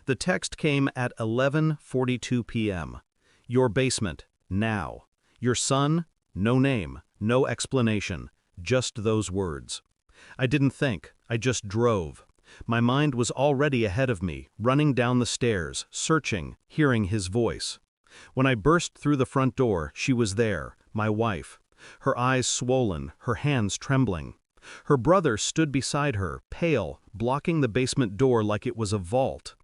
The text came at 11:42 p.m. Your basement, now. Your son, no name, no explanation, just those words. I didn't think, I just drove. My mind was already ahead of me, running down the stairs, searching, hearing his voice. When I burst through the front door, she was there, my wife. Her eyes swollen, her hands trembling. Her brother stood beside her, pale, blocking the basement door like it was a vault.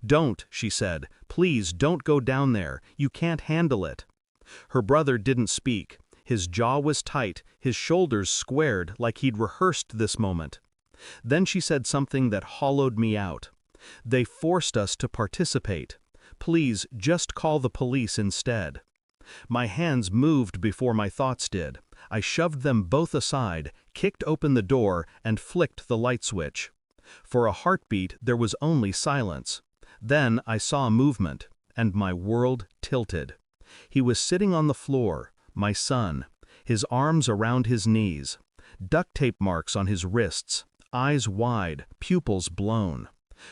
"Don't," she said. "Please don't go down there. You can't handle it." Her brother didn't speak. His jaw was tight, his shoulders squared like he'd rehearsed this moment. Then she said something that hollowed me out. "They forced us to participate. Please just call the police instead." My hands moved before my thoughts did. I shoved them both aside, kicked open the door, and flicked the light switch. For a heartbeat there was only silence. Then I saw movement, and my world tilted. He was sitting on the floor, my son, his arms around his knees, duct tape marks on his wrists, eyes wide, pupils blown.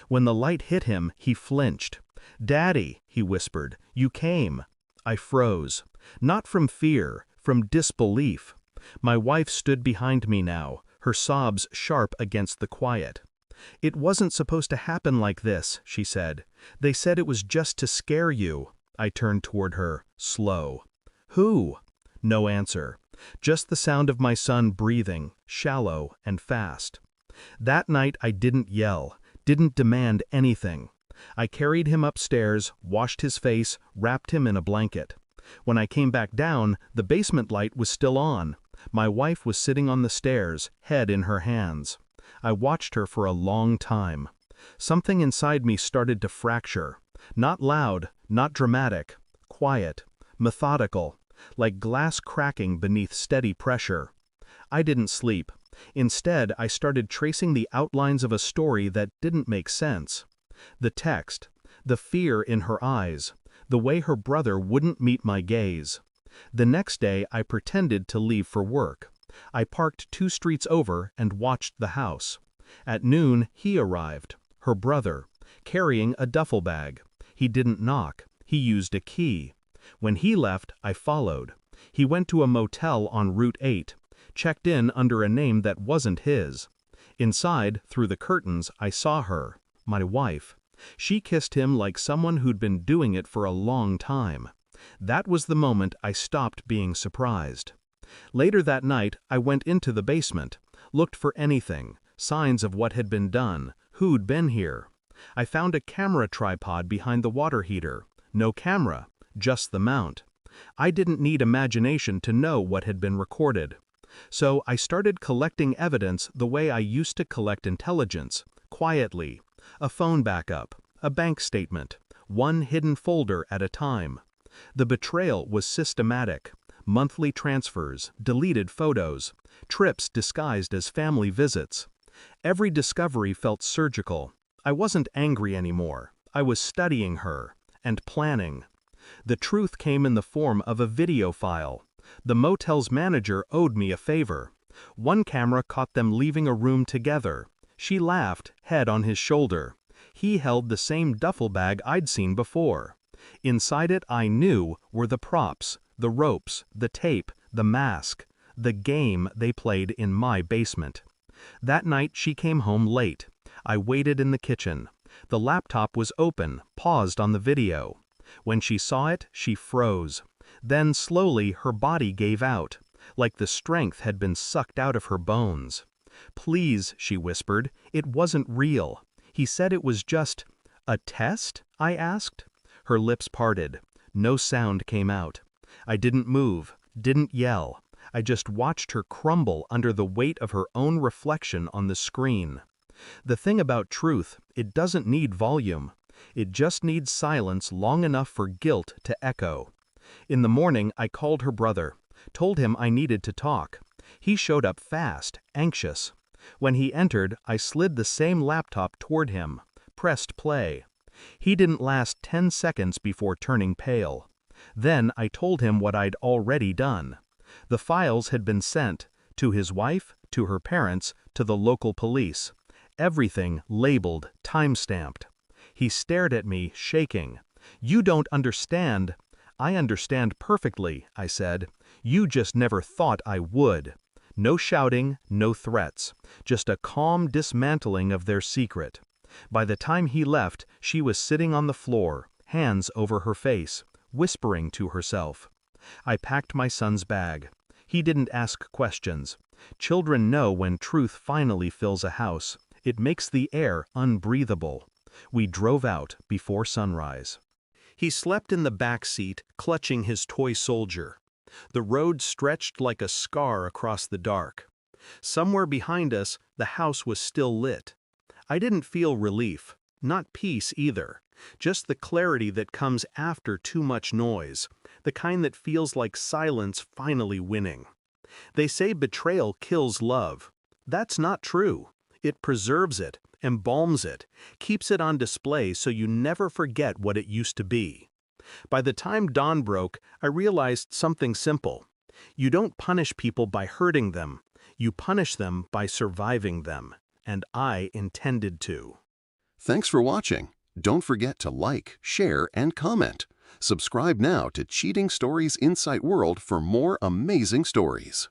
When the light hit him, he flinched. "Daddy," he whispered, "you came." I froze. Not from fear, from disbelief. My wife stood behind me now, her sobs sharp against the quiet. "It wasn't supposed to happen like this," she said. "They said it was just to scare you." I turned toward her, slow. "Who?" No answer. Just the sound of my son breathing, shallow and fast. That night I didn't yell, didn't demand anything. I carried him upstairs, washed his face, wrapped him in a blanket. When I came back down, the basement light was still on. My wife was sitting on the stairs, head in her hands. I watched her for a long time. Something inside me started to fracture. Not loud, not dramatic. Quiet, methodical, like glass cracking beneath steady pressure. I didn't sleep. Instead, I started tracing the outlines of a story that didn't make sense. The text, the fear in her eyes, the way her brother wouldn't meet my gaze. The next day I pretended to leave for work. I parked 2 streets over and watched the house. At noon he arrived, her brother, carrying a duffel bag. He didn't knock, he used a key. When he left, I followed. He went to a motel on Route 8, checked in under a name that wasn't his. Inside, through the curtains, I saw her, my wife. She kissed him like someone who'd been doing it for a long time. That was the moment I stopped being surprised. Later that night, I went into the basement, looked for anything, signs of what had been done, who'd been here. I found a camera tripod behind the water heater. No camera, just the mount. I didn't need imagination to know what had been recorded. So I started collecting evidence the way I used to collect intelligence, quietly. A phone backup, a bank statement, one hidden folder at a time. The betrayal was systematic. Monthly transfers, deleted photos, trips disguised as family visits. Every discovery felt surgical. I wasn't angry anymore. I was studying her and planning. The truth came in the form of a video file. The motel's manager owed me a favor. One camera caught them leaving a room together. She laughed, head on his shoulder. He held the same duffel bag I'd seen before. Inside it, I knew, were the props, the ropes, the tape, the mask, the game they played in my basement. That night she came home late. I waited in the kitchen. The laptop was open, paused on the video. When she saw it, she froze. Then slowly her body gave out, like the strength had been sucked out of her bones. "Please," she whispered, "it wasn't real. He said it was just—" "A test?" I asked. Her lips parted. No sound came out. I didn't move, didn't yell. I just watched her crumble under the weight of her own reflection on the screen. The thing about truth, it doesn't need volume. It just needs silence long enough for guilt to echo. In the morning, I called her brother, told him I needed to talk. He showed up fast, anxious. When he entered, I slid the same laptop toward him, pressed play. He didn't last 10 seconds before turning pale. Then I told him what I'd already done. The files had been sent, to his wife, to her parents, to the local police. Everything labeled, time-stamped. He stared at me, shaking. "You don't understand." "I understand perfectly," I said. "You just never thought I would." No shouting, no threats, just a calm dismantling of their secret. By the time he left, she was sitting on the floor, hands over her face, whispering to herself. I packed my son's bag. He didn't ask questions. Children know when truth finally fills a house. It makes the air unbreathable. We drove out before sunrise. He slept in the back seat, clutching his toy soldier. The road stretched like a scar across the dark. Somewhere behind us, the house was still lit. I didn't feel relief, not peace either, just the clarity that comes after too much noise, the kind that feels like silence finally winning. They say betrayal kills love. That's not true. It preserves it, embalms it, keeps it on display so you never forget what it used to be. By the time dawn broke, I realized something simple. You don't punish people by hurting them. You punish them by surviving them. And I intended to. Thanks for watching. Don't forget to like, share, and comment. Subscribe now to Cheating Stories Insight World for more amazing stories.